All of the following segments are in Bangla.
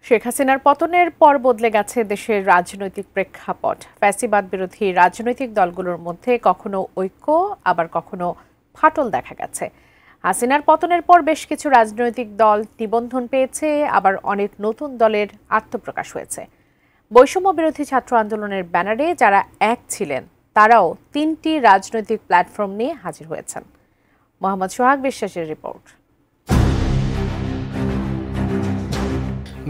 শেখ হাসিনার পতনের পর বদলে গেছে দেশের রাজনৈতিক প্রেক্ষাপট। ফ্যাসিবাদ বিরোধী রাজনৈতিক দলগুলোর মধ্যে কখনো ঐক্য, আবার কখনো ফাটল দেখা গেছে। হাসিনার পতনের পর বেশ কিছু রাজনৈতিক দল নিবন্ধন পেয়েছে, আবার অনেক নতুন দলের আত্মপ্রকাশ হয়েছে। বৈষম্য বিরোধী ছাত্র আন্দোলনের ব্যানারে যারা এক ছিলেন তারাও ৩টি রাজনৈতিক প্ল্যাটফর্ম নিয়ে হাজির হয়েছেন। মোহাম্মদ সোহাগ বিশ্বাসের রিপোর্ট।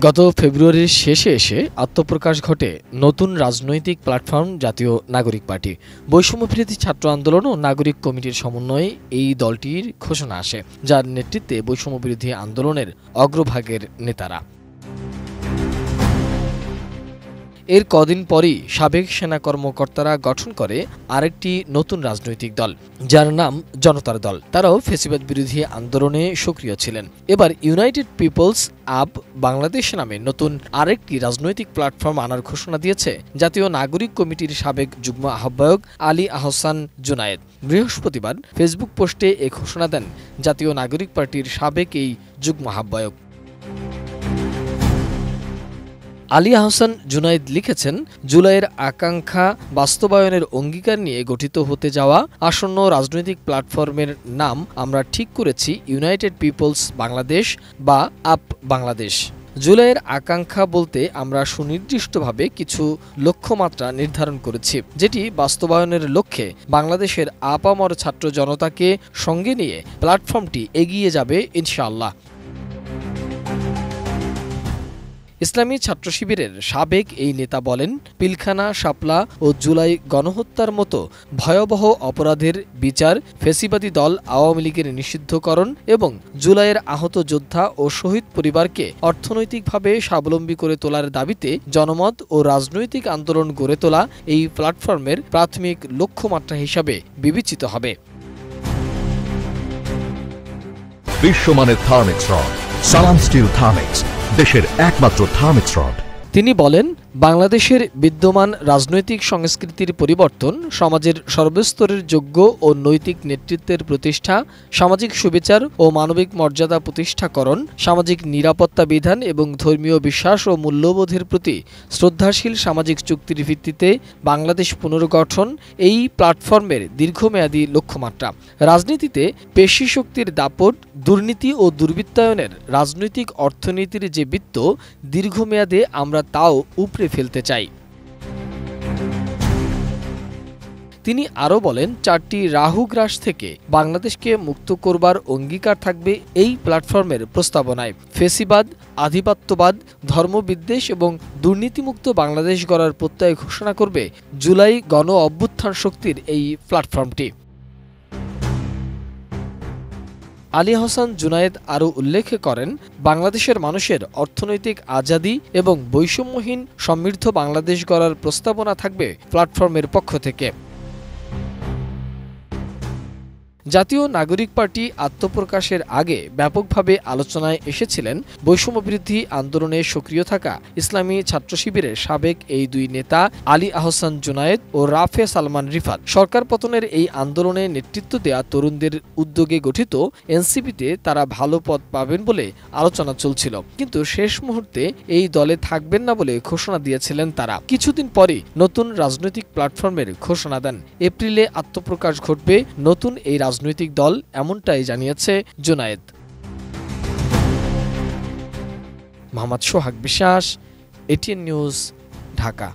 গত ফেব্রুয়ারির শেষে এসে আত্মপ্রকাশ ঘটে নতুন রাজনৈতিক প্ল্যাটফর্ম জাতীয় নাগরিক পার্টি। বৈষম্যবিরোধী ছাত্র আন্দোলন ও নাগরিক কমিটির সমন্বয়ে এই দলটির ঘোষণা আসে, যার নেতৃত্বে বৈষম্যবিরোধী আন্দোলনের অগ্রভাগের নেতারা। এর কদিন পরই সাবেক সেনা কর্মকর্তারা গঠন করে আরেকটি নতুন রাজনৈতিক দল, যার নাম জনতার দল। তারাও ফ্যাসিবাদ বিরোধী আন্দোলনে সক্রিয় ছিলেন। এবার ইউনাইটেড পিপলস আপ বাংলাদেশ নামে নতুন আরেকটি রাজনৈতিক প্ল্যাটফর্ম আনার ঘোষণা দিয়েছে জাতীয় নাগরিক কমিটির সাবেক যুগ্ম আহ্বায়ক আলী আহসান জুনায়েদ। বৃহস্পতিবার ফেসবুক পোস্টে এ ঘোষণা দেন জাতীয় নাগরিক পার্টির সাবেক এই যুগ্ম আহ্বায়ক। আলী আহসান জুনায়েদ লিখেছেন, জুলাইয়ের আকাঙ্ক্ষা বাস্তবায়নের অঙ্গীকার নিয়ে গঠিত হতে যাওয়া আসন্ন রাজনৈতিক প্ল্যাটফর্মের নাম আমরা ঠিক করেছি ইউনাইটেড পিপলস বাংলাদেশ বা আপ বাংলাদেশ। জুলাইয়ের আকাঙ্ক্ষা বলতে আমরা সুনির্দিষ্টভাবে কিছু লক্ষ্যমাত্রা নির্ধারণ করেছি, যেটি বাস্তবায়নের লক্ষ্যে বাংলাদেশের আপামর ছাত্র জনতাকে সঙ্গে নিয়ে প্ল্যাটফর্মটি এগিয়ে যাবে ইনশাআল্লাহ। ইসলামী ছাত্র শিবিরের সাবেক এই নেতা বলেন, পিলখানা, শাপলা ও জুলাই গণহত্যার মতো ভয়াবহ অপরাধের বিচার, ফ্যাসিবাদী দল আওয়ামী লীগের নিষিদ্ধকরণ এবং জুলাইয়ের আহত যোদ্ধা ও শহীদ পরিবারকে অর্থনৈতিকভাবে স্বাবলম্বী করে তোলার দাবিতে জনমত ও রাজনৈতিক আন্দোলন গড়ে তোলা এই প্ল্যাটফর্মের প্রাথমিক লক্ষ্যমাত্রা হিসাবে বিবেচিত হবে। বিশ্বমানের থার্মিক্স রড, সালাম স্টিল থার্মিক্স, দেশের একমাত্র থার্মিক্স রড। তিনি বলেন, বাংলাদেশের বিদ্যমান রাজনৈতিক সংস্কৃতির পরিবর্তন, সমাজের সর্বস্তরের যোগ্য ও নৈতিক নেতৃত্বের প্রতিষ্ঠা, সামাজিক সুবিচার ও মানবিক মর্যাদা প্রতিষ্ঠাকরণ, সামাজিক নিরাপত্তা বিধান এবং ধর্মীয় বিশ্বাস ও মূল্যবোধের প্রতি শ্রদ্ধাশীল সামাজিক চুক্তির ভিত্তিতে বাংলাদেশ পুনর্গঠন এই প্ল্যাটফর্মের দীর্ঘমেয়াদী লক্ষ্যমাত্রা। রাজনীতিতে পেশি শক্তির দাপট, দুর্নীতি ও দুর্বৃত্তায়নের রাজনৈতিক অর্থনীতির যে বৃত্ত, দীর্ঘমেয়াদে আমরা তাও উপড়ে ফেলতে চাই। তিনি আরও বলেন, 4টি রাহুগ্রাস থেকে বাংলাদেশকে মুক্ত করবার অঙ্গীকার থাকবে এই প্ল্যাটফর্মের প্রস্তাবনায়। ফ্যাসিবাদ, আধিপত্যবাদ, ধর্মবিদ্বেষ এবং দুর্নীতিমুক্ত বাংলাদেশ গড়ার প্রত্যয় ঘোষণা করবে জুলাই গণ অভ্যুত্থান শক্তির এই প্ল্যাটফর্মটি। আলী আহসান জুনায়েদ আরও উল্লেখ করেন, বাংলাদেশের মানুষের অর্থনৈতিক আজাদী এবং বৈষম্যহীন সমৃদ্ধ বাংলাদেশ গড়ার প্রস্তাবনা থাকবে প্ল্যাটফর্মের পক্ষ থেকে। জাতীয় নাগরিক পার্টি আত্মপ্রকাশের আগে ব্যাপকভাবে আলোচনায় এসেছিলেন বৈষম্যবিরোধী আন্দোলনে সক্রিয় থাকা ইসলামী ছাত্র শিবিরের সাবেক এই দুই নেতা আলী আহসান জুনায়েদ ও রাফে সালমান রিফাত। সরকার পতনের এই আন্দোলনে নেতৃত্ব দেয়া তরুণদের উদ্যোগে গঠিত এনসিপিতে তারা ভালো পদ পাবেন বলে আলোচনা চলছিল, কিন্তু শেষ মুহূর্তে এই দলে থাকবেন না বলে ঘোষণা দিয়েছিলেন তারা। কিছুদিন পরই নতুন রাজনৈতিক প্ল্যাটফর্মের ঘোষণা দেন। এপ্রিলে আত্মপ্রকাশ ঘটবে নতুন এই রাজনৈতিক দল, এমনটাই জানিয়েছে জুনায়েদ। মোহাম্মদ সোহাগ বিশ্বাস, এটিএন নিউজ, ঢাকা।